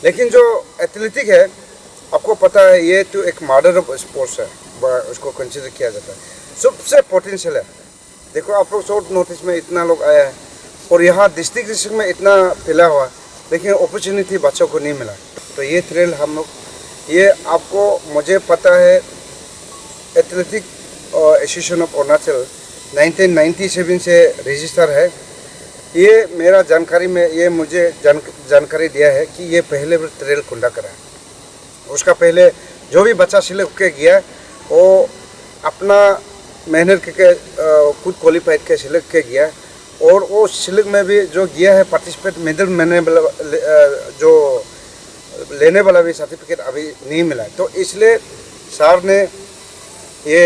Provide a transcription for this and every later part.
लेकिन जो एथलेटिक है, आपको पता है ये तो एक मॉडल ऑफ स्पोर्ट्स है, उसको कंसिडर किया जाता है। सबसे पोटेंशियल है। देखो आप लोग शॉर्ट नोटिस में इतना लोग आया है और यहाँ डिस्ट्रिक्ट में इतना फैला हुआ, लेकिन अपॉर्चुनिटी बच्चों को नहीं मिला। तो ये थ्रिल हम लोग, ये आपको मुझे पता है एथलेटिक एसोसिएशन ऑफ अरुणाचल 1997 से रजिस्टर है। ये मेरा जानकारी में ये मुझे जानकारी दिया है कि ये पहले बार ट्रेल कुंडा करा है। उसका पहले जो भी बच्चा सिलेक्ट के गया वो अपना मेहनत के खुद क्वालिफाइड के सिलेक्ट के गया, और वो सिलेक्ट में भी जो गया है पार्टिसिपेट मेडल जो लेने वाला भी सर्टिफिकेट अभी नहीं मिला। तो इसलिए सर ने ये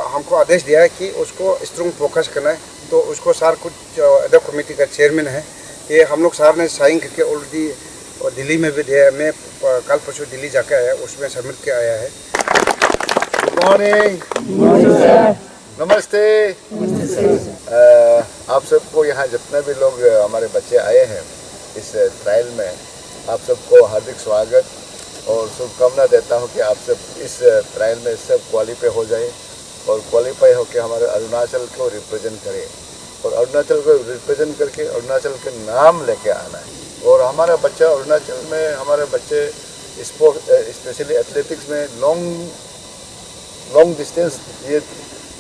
हमको आदेश दिया है कि उसको स्ट्रॉन्ग फोकस करना है। तो उसको सर कुछ एडप कमेटी का चेयरमैन है, ये हम लोग सर ने साइन करके ऑलरेडी और दिल्ली में भी दिया है। मैं कल परसों दिल्ली जाकर आया, उसमें सबमिट के आया है। Good morning. नमस्ते। आप सबको यहाँ जितने भी लोग हमारे बच्चे आए हैं इस ट्रायल में, आप सबको हार्दिक स्वागत और शुभकामना देता हूँ कि आप सब इस ट्रायल में सब क्वालिफाई हो जाए और क्वालिफाई होकर हमारे अरुणाचल को रिप्रेजेंट करें, और अरुणाचल को रिप्रेजेंट करके अरुणाचल के नाम लेके आना है। और हमारा बच्चा अरुणाचल में, हमारे बच्चे स्पोर्ट स्पेशली एथलेटिक्स में लॉन्ग डिस्टेंस ये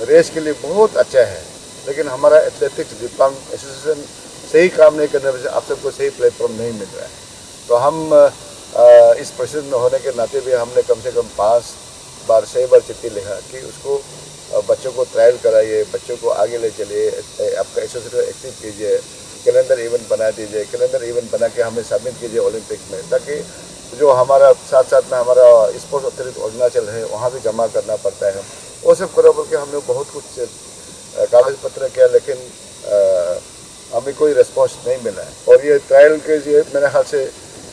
रेस के लिए बहुत अच्छा है, लेकिन हमारा एथलेटिक्स दिव्यांग एसोसिएशन सही काम नहीं करने वजह से आप सबको सही प्लेटफॉर्म नहीं मिल रहा है। तो हम इस प्रेसिडेंट होने के नाते भी हमने कम से कम 6 बार चिट्ठी लिखा कि उसको बच्चों को ट्रायल कराइए, बच्चों को आगे ले चलिए, आपका एसोसिएशन एक्टिव कीजिए, कैलेंडर इवेंट बना दीजिए, कैलेंडर इवेंट बना के हमें सबमिट कीजिए ओलंपिक में, ताकि जो हमारा साथ साथ में हमारा स्पोर्ट्स अथॉरिटी अरुणाचल है वहाँ भी जमा करना पड़ता है। वो सब करो बोल के हमने बहुत कुछ कागज पत्र किया, लेकिन हमें कोई रिस्पॉन्स नहीं मिला है। और ये ट्रायल के लिए मेरे ख्याल से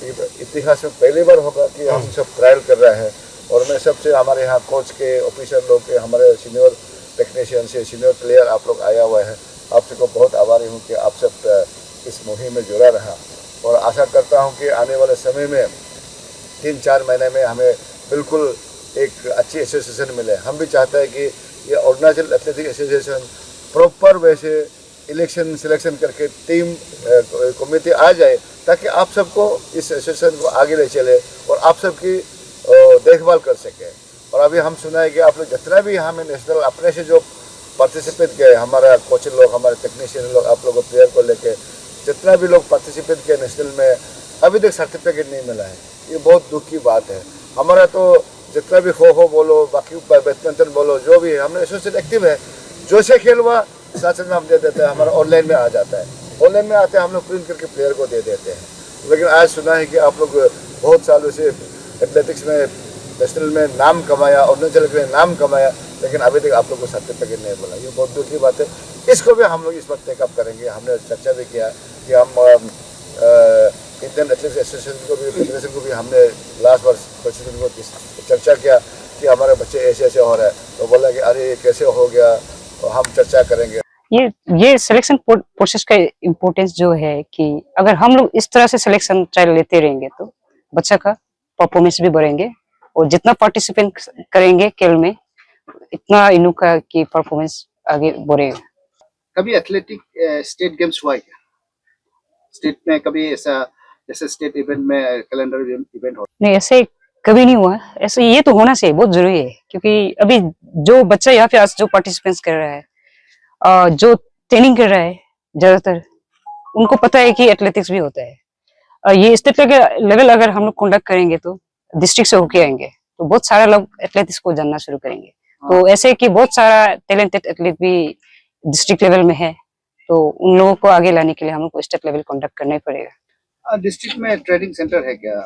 इतिहास में पहली बार होगा कि हम सब ट्रायल कर रहे हैं। और मैं सबसे हमारे यहाँ कोच के, ऑफिसर लोग के, हमारे सीनियर टेक्नीशियन से, सीनियर प्लेयर आप लोग आया हुआ है, आप सबको बहुत आभारी हूँ कि आप सब इस मुहिम में जुड़ा रहा। और आशा करता हूँ कि आने वाले समय में 3-4 महीने में हमें बिल्कुल एक अच्छी एसोसिएशन मिले। हम भी चाहते हैं कि ये अरुणाचल एथलेटिक एसोसिएशन प्रॉपर वैसे इलेक्शन सिलेक्शन करके टीम कमेटी आ जाए, ताकि आप सबको इस एसोसिएशन को आगे ले चले और आप सबकी देखभाल कर सके। और अभी हम सुना है कि आप लोग जितना भी हमें नेशनल अपने से जो पार्टिसिपेट किए, हमारा कोच लोग, हमारे टेक्नीशियन लोग, आप लोगों प्लेयर को लेके जितना भी लोग पार्टिसिपेट किए नेशनल में, अभी तक सर्टिफिकेट नहीं मिला है। ये बहुत दुख की बात है। हमारा तो जितना भी खो बोलो, बाकी बैडमिंटन बोलो, जो भी हमने एसोसिएशन एक्टिव है, जो से खेल हुआ साथ में हम दे देते हैं, हमारा ऑनलाइन में आ जाता है। ऑनलाइन में आते हैं हम लोग प्रिंट करके प्लेयर को दे देते हैं। लेकिन आज सुना है कि आप लोग बहुत सालों से एथलेटिक्स में नेशनल में नाम कमाया, अरुणाचल के नाम कमाया, लेकिन अभी तक आप लोग को सर्टिफिकेट नहीं मिला। ये बहुत दुख की बात है। इसको भी हम लोग इस वक्त टेकअप करेंगे। हमने चर्चा भी किया कि हम इंडियन एथलेटिक्स एसोसिएशन को भी, फेडरेशन को भी हमने लास्ट वर्ष प्रेसिडेंट को चर्चा किया कि हमारे बच्चे ऐसे ऐसे हो रहे हैं। तो बोला कि अरे कैसे हो गया, तो हम चर्चा करेंगे। ये सिलेक्शन प्रोसेस का इम्पोर्टेंस जो है कि अगर हम लोग इस तरह से सिलेक्शन ट्रायल लेते रहेंगे तो बच्चा का परफॉर्मेंस भी बढ़ेंगे, और जितना पार्टिसिपेंट करेंगे खेल में इतना इनू का की परफॉर्मेंस आगे बढ़ेगा। कभी एथलेटिक स्टेट गेम्स हुआ है क्या? स्टेट में कभी ऐसा, जैसे स्टेट इवेंट में कैलेंडर इवेंट हो? नहीं, ऐसे कभी नहीं हुआ। ऐसे ये तो होना चाहिए, बहुत जरूरी है, क्योंकि अभी जो बच्चा यहाँ पे आज जो पार्टिसिपेंट्स कर रहा है, जो ट्रेनिंग कर रहा है, ज्यादातर उनको पता है कि एथलेटिक्स भी होता है। ये स्टेट लेवल अगर हम लोग कंडक्ट करेंगे तो डिस्ट्रिक्ट से होके आएंगे, तो बहुत सारे लोग एथलेटिक्स को जानना शुरू करेंगे। तो ऐसे कि बहुत सारा टैलेंटेड एथलीट भी डिस्ट्रिक्ट लेवल में है, तो उन लोगों को आगे लाने के लिए हम लोग को स्टेट लेवल कंडक्ट करना ही पड़ेगा। डिस्ट्रिक्ट में ट्रेनिंग सेंटर है क्या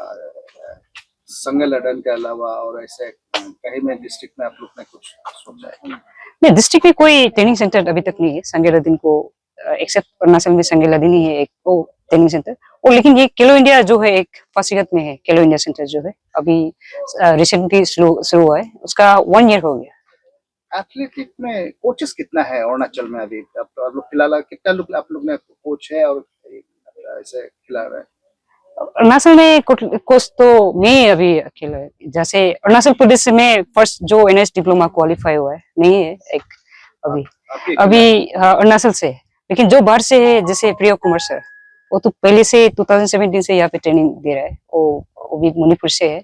संगल लड़न के अलावा, और ऐसे कहीं में डिस्ट्रिक्ट में आप लोग ने कुछ सोचा है? नहीं, डिस्ट्रिक्ट में कोई ट्रेनिंग सेंटर अभी तक नहीं है। संगेरुद्दीन को एक्सेप्ट अरुणाचल में संगेलादिनी है एक वो ट्रेनिंग सेंटर। और लेकिन ये खेलो इंडिया जो है एक पासीघाट में है, खेलो इंडिया सेंटर जो है अभी रिसेंटली शुरू हुआ है, उसका 1 ईयर हो गया। एथलेटिक में कोचेस कितना है अरुणाचल में अभी? आप लोग फिलहाल कितना लोग आप लोग ने कोच है और ऐसे खिला रहे हैं? अरुणाचल में कोच तो मैं अभी अकेला है। जैसे अरुणाचल प्रदेश से मैं फर्स्ट जो NS डिप्लोमा क्वालिफाई हुआ है मैं ही है एक अभी अरुणाचल से। लेकिन जो बाहर से है जैसे प्रिय कुमार सर, वो तो पहले से 2017 से यहाँ पे ट्रेनिंग दे रहा है, वो भी मणिपुर से है।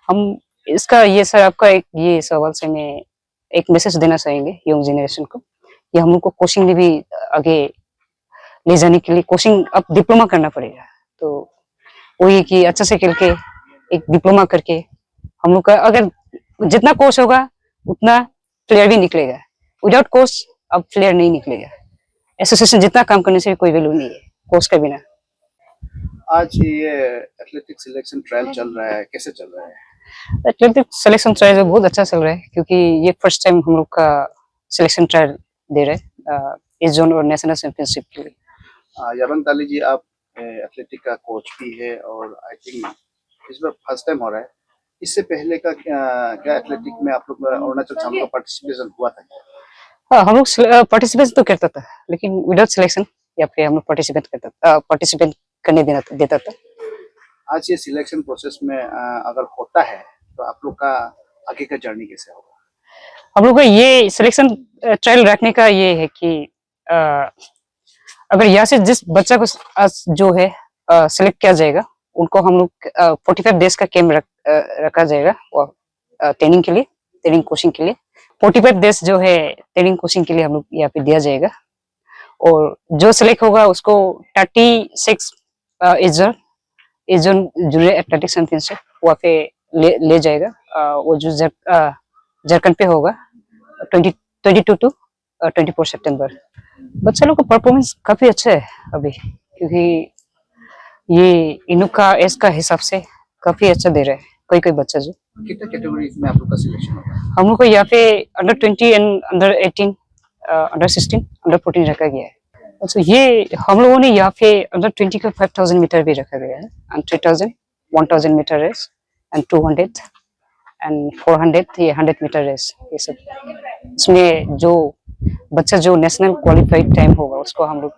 हम इसका ये सर आपका एक ये सवाल से मैं एक मैसेज देना चाहेंगे यंग जनरेशन को, कि हम लोग को कोचिंग में भी आगे ले जाने के लिए कोचिंग अब डिप्लोमा करना पड़ेगा। तो वही कि अच्छा से खेल के एक डिप्लोमा करके हम लोग का अगर जितना कोर्स होगा उतना प्लेयर भी निकलेगा। विदाउट कोर्स अब प्लेयर नहीं निकलेगा। एसोसिएशन जितना काम करने से कोई वैल्यू नहीं है कोर्स के बिना। आज ये एथलेटिक सिलेक्शन ट्रायल चल रहा है, कैसे चल रहा है? एथलेटिक सिलेक्शन ट्रायल बहुत अच्छा चल रहा है, क्योंकि ये फर्स्ट टाइम हम लोग का सिलेक्शन ट्रायल दे रहे हैं इस जोन और नेशनल चैंपियनशिप के लिए। याबंग ताली जी, आप एथलेटिक का कोच भी है और आई थिंक इस बार फर्स्ट टाइम हो रहा है। इससे पहले का क्या एथलेटिक में आप लोग अरुणाचल से हम लोग पार्टिसिपेशन हुआ था क्या? हाँ, हम लोग पार्टिसिपेट तो करता था, लेकिन विदाउट सिलेक्शन या फिर हम लोग पार्टिसिपेट करने देता था। आज ये सिलेक्शन प्रोसेस में अगर होता है तो आप लोग का आगे का जर्नी कैसे होगा? हम लोग का ये सिलेक्शन ट्रायल रखने का ये है कि अगर यहाँ से जिस बच्चा को जो है सिलेक्ट किया जाएगा, उनको हम लोग 45 डेज का कैंप रखा जाएगा और ट्रेनिंग के लिए, ट्रेनिंग कोचिंग के लिए 45 डेज जो है ट्रेनिंग कोचिंग के लिए हम लोग यहाँ पे दिया जाएगा। और जो सिलेक्ट होगा उसको 36 इस जोन जूनियर एथलेटिक्स चैंपियनशिप वहाँ पे ले जाएगा। वो जो झारखंड पे होगा 22 टू 24 सितंबर। बच्चा लोग का परफॉर्मेंस काफी अच्छा है अभी, क्योंकि ये इनू का एज का हिसाब से काफी अच्छा दे रहे हैं कोई बच्चा। जो कितने कैटेगरी में आप लोग का सिलेक्शन होगा? हम लोग को यहाँ पे under 20 and under 18, under 16, under 14 रखा गया है। अच्छा, ये हम लोगों ने यहाँ पे अंडर 20 का 5000 मीटर भी रखा गया है, and 3000, 1000 metre race and 200 and 400, ये 100 मीटर रेस, ये सब। इसमें जो बच्चा जो नेशनल क्वालिफाइड टाइम होगा उसको हम लोग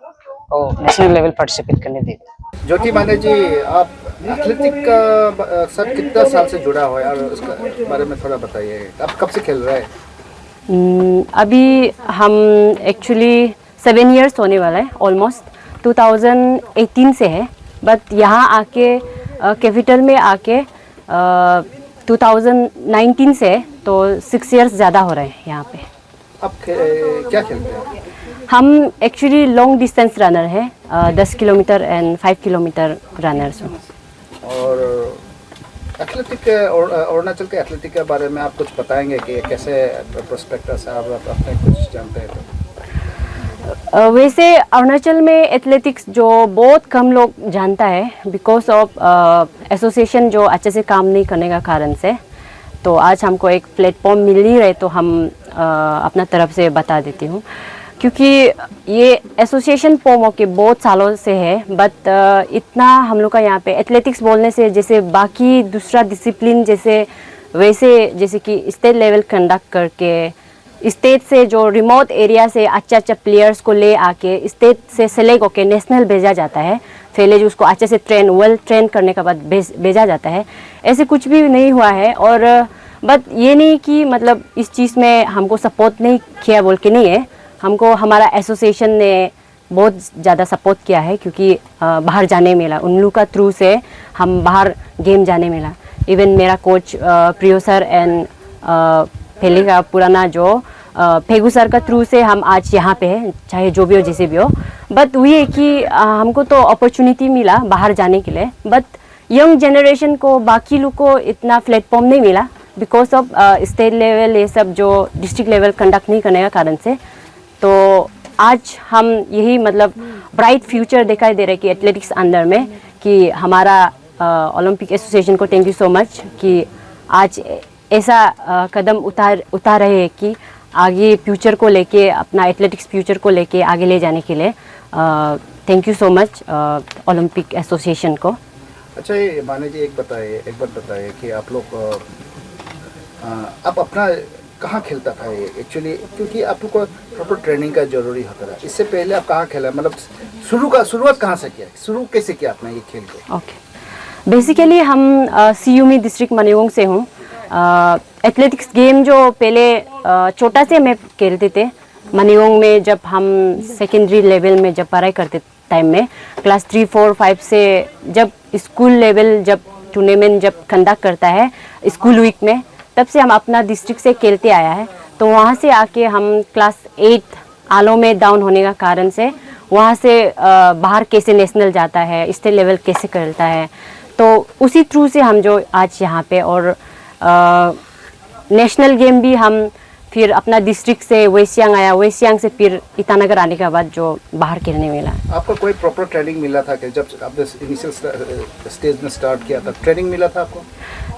नेशनल लेवल पार्टिसिपेट करने देंगे। ज्योति माने जी, आप एथलेटिक का साथ कितना साल से जुड़ा हुआ है और उसके बारे में थोड़ा बताइए। आप कब से खेल रहे हैं? अभी हम एक्चुअली 7 इयर्स होने वाला है, ऑलमोस्ट 2018 से है। बट यहाँ आके कैपिटल में आके 2019 से, तो 6 इयर्स ज़्यादा हो रहे हैं यहाँ पे। आप क्या खेलते हैं? हम एक्चुअली लॉन्ग डिस्टेंस रनर है, 10 किलोमीटर एंड 5 किलोमीटर रनर्स हूँ। और एथलेटिक अरुणाचल के एथलेटिक के बारे में आप कुछ बताएंगे कि कैसे प्रोस्पेक्टस है, आप अपने कुछ जानते हैं तो? वैसे अरुणाचल में एथलेटिक्स जो बहुत कम लोग जानता है, बिकॉज ऑफ एसोसिएशन जो अच्छे से काम नहीं करने का कारण से। तो आज हमको एक प्लेटफॉर्म मिल ही रहे, तो हम अपना तरफ से बता देती हूँ। क्योंकि ये एसोसिएशन फॉर्म होके बहुत सालों से है, बट इतना हम लोग का यहाँ पे एथलेटिक्स बोलने से जैसे बाकी दूसरा डिसिप्लिन जैसे कि स्टेट लेवल कंडक्ट करके स्टेट से जो रिमोट एरिया से अच्छा प्लेयर्स को ले आके स्टेट से सेलेक्ट होके नेशनल भेजा जाता है। पहले जो उसको अच्छे से वेल ट्रेन करने के बाद भेजा जाता है, ऐसे कुछ भी नहीं हुआ है। और बट ये नहीं कि मतलब इस चीज़ में हमको सपोर्ट नहीं किया बोल के नहीं है, हमको हमारा एसोसिएशन ने बहुत ज़्यादा सपोर्ट किया है, क्योंकि बाहर जाने मिला, उन लोग का थ्रू से हम बाहर गेम जाने मिला। इवन मेरा कोच प्रियो सर एंड पहले का पुराना जो फेगू सर का थ्रू से हम आज यहाँ पे हैं, चाहे जो भी हो जैसे भी हो। बट वही है कि हमको तो अपॉर्चुनिटी मिला बाहर जाने के लिए, बट यंग जनरेशन को बाकी लोग को इतना प्लेटफॉर्म नहीं मिला, बिकॉज ऑफ स्टेट लेवल ये सब जो डिस्ट्रिक्ट लेवल कंडक्ट नहीं करने का कारण से। तो आज हम यही मतलब ब्राइट फ्यूचर दिखाई दे रहा है कि एथलेटिक्स अंदर में, कि हमारा ओलंपिक एसोसिएशन को थैंक यू सो मच कि आज ऐसा कदम उतार रहे हैं कि आगे फ्यूचर को लेके, अपना एथलेटिक्स फ्यूचर को लेके आगे ले जाने के लिए। Thank you so much Olympic association को। अच्छा, ये माने जी एक बात बताइए कि आप लोग आप अपना कहाँ खेलता था ये एक्चुअली, क्योंकि आप लोग को प्रॉपर ट्रेनिंग का जरूरी होता था। इससे पहले आप कहाँ खेला, मतलब शुरुआत कहाँ से किया, शुरू कैसे किया आपने ये खेल को? ओके, बेसिकली हम सीयूमी डिस्ट्रिक्ट मनियोंग से हूँ। एथलेटिक्स गेम जो पहले छोटा से मैं खेलते थे मनियोंग में, जब हम सेकेंडरी लेवल में जब पढ़ाई करते टाइम में क्लास 3, 4, 5 से जब स्कूल लेवल जब टूर्नामेंट जब कंडक्ट करता है स्कूल वीक में, तब से हम अपना डिस्ट्रिक्ट से खेलते आया है। तो वहाँ से आके हम क्लास 8 आलो में डाउन होने का कारण से वहाँ से बाहर कैसे नेशनल जाता है, स्टेट लेवल कैसे खेलता है, तो उसी थ्रू से हम जो आज यहाँ पे, और नेशनल गेम भी हम फिर अपना डिस्ट्रिक्ट से वेस्ट सियांग आया, वेस्ट सियांग से फिर ईटानगर आने के बाद जो बाहर खेलने मिला। आपको कोई प्रॉपर ट्रेनिंग मिला था कि जब आपने इनिशियल स्टेज में स्टार्ट किया था, ट्रेनिंग मिला था आपको?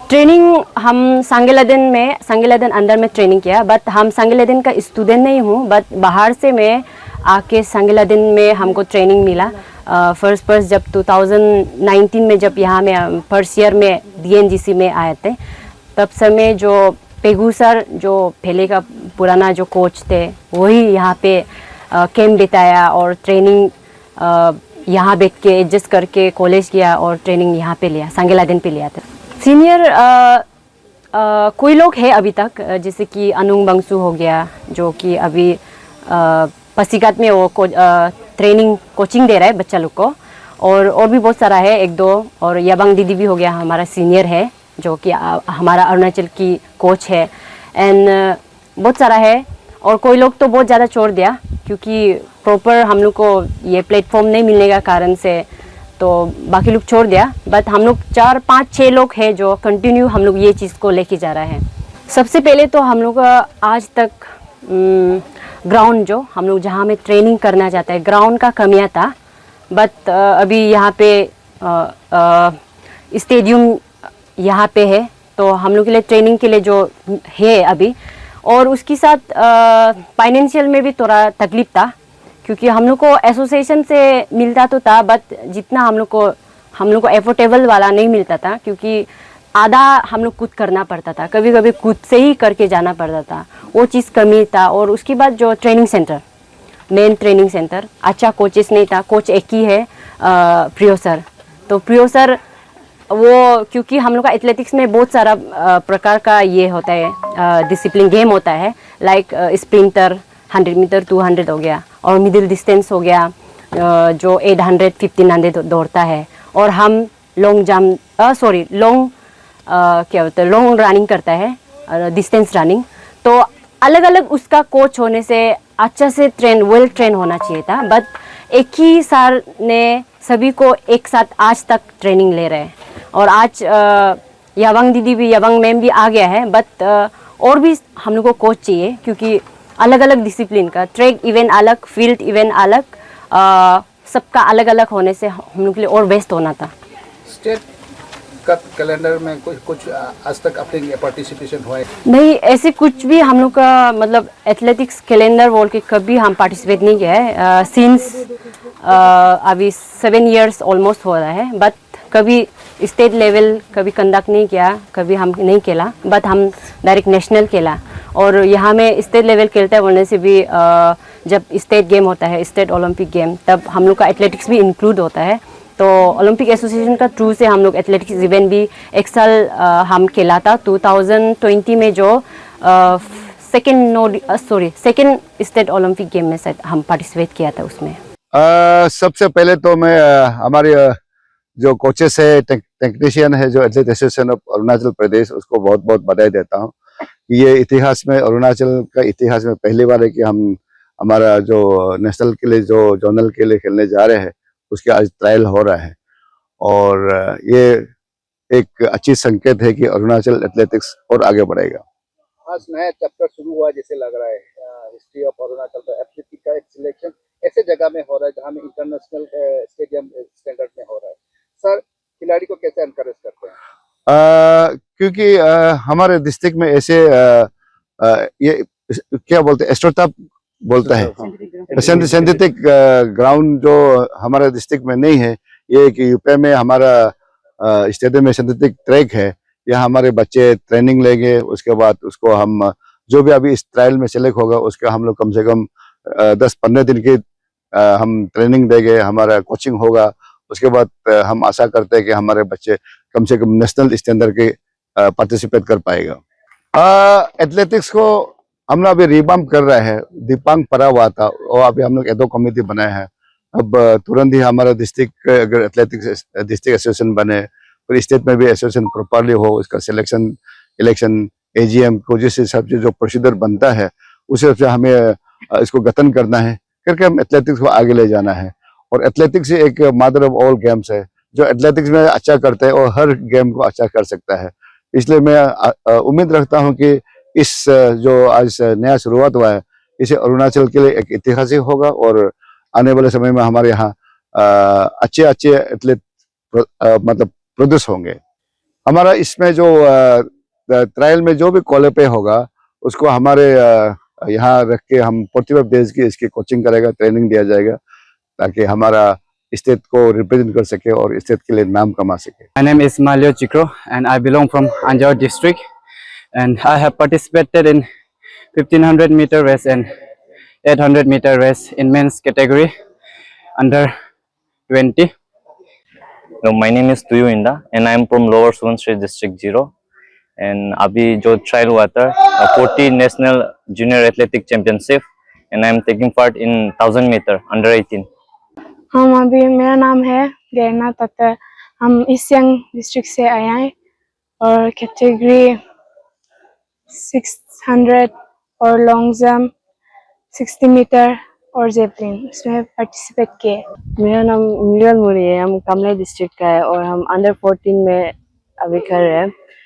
ट्रेनिंग हम सांगेलादेन अंदर में ट्रेनिंग किया, बट हम सांगेलादेन का स्टूडेंट नहीं हूँ, बट बाहर से मैं आके सांगेलादेन में हमको ट्रेनिंग मिला। फर्स्ट जब 2019 में जब यहाँ में फर्स्ट ईयर में DNGC में आए थे, तब समय जो पेगू सर जो पहले का पुराना जो कोच थे वही यहाँ पे कैंप बिताया और ट्रेनिंग यहाँ बैठ के एडजस्ट करके कॉलेज किया और ट्रेनिंग यहाँ पे लिया, सांगेलादेन पे लिया था। सीनियर कोई लोग है अभी तक, जैसे कि अनुंग बंगसू हो गया जो कि अभी पासीघाट में वो ट्रेनिंग कोचिंग दे रहा है बच्चा लोग को, और भी बहुत सारा है, 1-2, और याबांग दीदी भी हो गया हमारा सीनियर है जो कि हमारा अरुणाचल की कोच है, एंड बहुत सारा है। और कोई लोग तो बहुत ज़्यादा छोड़ दिया क्योंकि प्रॉपर हम लोग को ये प्लेटफॉर्म नहीं मिलने का कारण से, तो बाकी लोग छोड़ दिया, बट हम लोग 4, 5, 6 लोग हैं जो कंटिन्यू हम लोग ये चीज़ को लेके जा रहे हैं। सबसे पहले तो हम लोग का आज तक ग्राउंड जो हम लोग जहाँ में ट्रेनिंग करना चाहते हैं, ग्राउंड का कमियाँ था, बट अभी यहाँ पे स्टेडियम यहाँ पे है, तो हम लोग के लिए ट्रेनिंग के लिए जो है अभी, और उसके साथ फाइनेंशियल में भी थोड़ा तकलीफ था क्योंकि हम लोग को एसोसिएशन से मिलता तो था, बट जितना हम लोग को एफोर्डेबल वाला नहीं मिलता था क्योंकि आधा हम लोग खुद करना पड़ता था, कभी कभी खुद से ही करके जाना पड़ता था, वो चीज़ कमी था। और उसके बाद जो training centre, main training centre, अच्छा कोचेस नहीं था, कोच एक ही है प्रियो सर, तो प्रियो सर वो क्योंकि हम लोग का एथलेटिक्स में बहुत सारा प्रकार का ये होता है, डिसिप्लिन गेम होता है, लाइक स्प्रिंटर 100 मीटर 200 हो गया, और मिडिल डिस्टेंस हो गया जो 800 1500 दौड़ता है, और हम लॉन्ग रनिंग करता है, डिस्टेंस रनिंग। तो अलग अलग उसका कोच होने से अच्छा से वेल ट्रेन होना चाहिए था, बट एक ही सर ने सभी को एक साथ आज तक ट्रेनिंग ले रहे हैं। और आज याबांग दीदी भी, याबांग मैम भी आ गया है, बट और भी हम लोग को कोच चाहिए क्योंकि अलग अलग डिसिप्लिन का ट्रैक इवेंट अलग, फील्ड इवेंट अलग, सबका अलग अलग होने से हम लोग के लिए और बेस्ट होना था। स्टेट का कैलेंडर में कुछ आज तक अपने पार्टिसिपेशन हुआ है? नहीं, ऐसे कुछ भी हम लोग का मतलब एथलेटिक्स कैलेंडर बोल के कभी हम पार्टिसिपेट नहीं किया है। सिंस अभी 7 इयर्स ऑलमोस्ट हो रहा है, बट कभी स्टेट लेवल कभी कंडक्ट नहीं किया, कभी हम नहीं खेला, बट हम डायरेक्ट नेशनल खेला। और यहाँ में स्टेट लेवल खेलते हैं बोलने से भी जब स्टेट गेम होता है, स्टेट ओलंपिक गेम, तब हम लोग का एथलेटिक्स भी इंक्लूड होता है। तो ओलंपिक एसोसिएशन का थ्रू से हम लोग एथलेटिक्स इवेंट भी एक साल हम खेला था 2020 में, जो सेकेंड स्टेट ओलंपिक गेम में हम पार्टिसिपेट किया था उसमें। सबसे पहले तो मैं हमारे जो कोचेस है, टेक्नीशियन है, जो athlete association of Arunachal Pradesh, उसको बहुत बहुत बधाई देता हूँ। ये इतिहास में, अरुणाचल का इतिहास में पहली बार है कि हम हमारा जो नेशनल के लिए, जो जोनल के लिए खेलने जा रहे हैं, उसके आज ट्रायल हो रहा है, और ये एक अच्छी संकेत है कि अरुणाचल एथलेटिक्स और आगे बढ़ेगा। आज नया चैप्टर शुरू हुआ जैसे लग रहा है हिस्ट्री ऑफ अरुणाचल का। एथलेटिक्स का एक सिलेक्शन ऐसे जगह में हो रहा है जहाँ में इंटरनेशनल स्टेडियम स्टैंडर्ड में हो रहा है। सर, खिलाड़ी को कैसे एनकरेज करते हैं? क्योंकि हमारे डिस्ट्रिक्ट में ऐसे ये क्या बोलते हैं, एस्ट्रोटर्फ बोलता है। सिंथेटिक ग्राउंड जो हमारे डिस्ट्रिक्ट में नहीं है, ये कि यूपी में हमारा स्टेडियम में सिंथेटिक ट्रैक है। यहाँ हमारे बच्चे ट्रेनिंग लेंगे, उसके बाद उसको हम जो भी अभी इस ट्रायल में सेलेक्ट होगा उसका हम लोग कम से कम 10-15 दिन की हम ट्रेनिंग देंगे, हमारा कोचिंग होगा। उसके बाद हम आशा करते हैं कि हमारे बच्चे कम से कम नेशनल स्टैंडर्ड के पार्टिसिपेट कर पाएगा। एथलेटिक्स को हम लोग अभी रिवाम्प कर रहे हैं। दीपांग परावाता और अभी हम लोग एडो कमेटी बनाए हैं। अब तुरंत ही हमारा डिस्ट्रिक्ट अगर एथलेटिक्स डिस्ट्रिक्ट एसोसिएशन बने और स्टेट में भी एसोसिएशन प्रॉपरली हो, उसका सिलेक्शन इलेक्शन एजीएम को जिस हिसाब से जो प्रोसीजर बनता है उस हिसाब से हमें इसको गठन करना है, करके हम एथलेटिक्स को आगे ले जाना है। और एथलेटिक्स एक मदर ऑफ ऑल गेम्स है। जो एथलेटिक्स में अच्छा करता है और हर गेम को अच्छा कर सकता है। इसलिए मैं उम्मीद रखता हूं कि इस जो आज नया शुरुआत हुआ है, इसे अरुणाचल के लिए एक ऐतिहासिक होगा और आने वाले समय में हमारे यहाँ अच्छे अच्छे एथलीट मतलब प्रोड्यूस होंगे। हमारा इसमें जो ट्रायल में जो भी क्वालिफाई होगा उसको हमारे यहाँ रख के हम 45 डेज की इसकी कोचिंग करेगा, ट्रेनिंग दिया जाएगा, ताकि हमारा स्टेट को रिप्रेजेंट कर सके और स्टेट के लिए नाम कमा सके। My name is Malio Chikro and I belong from Anjar district, and I have participated in 1500 meter race and 800 meter race in men's category under 20. No, my name is Tuyu Inda and I am from Lower Subansiri District 0. And अभी जो trial हुआ था 40 national junior athletic championship and I am taking part in 1000 meter under 18. हम अभी मेरा नाम है गैरना तत्तर। हम ईस्ट सियांग डिस्ट्रिक्ट से आए हैं और कैटेगरी 600 और लॉन्ग जंप 60 मीटर और जेवलिन इसमें पार्टिसिपेट किए। मेरा नाम मिलियन मुरी है। हम कामले डिस्ट्रिक्ट का है और हम अंडर 14 में अभी कर रहे हैं।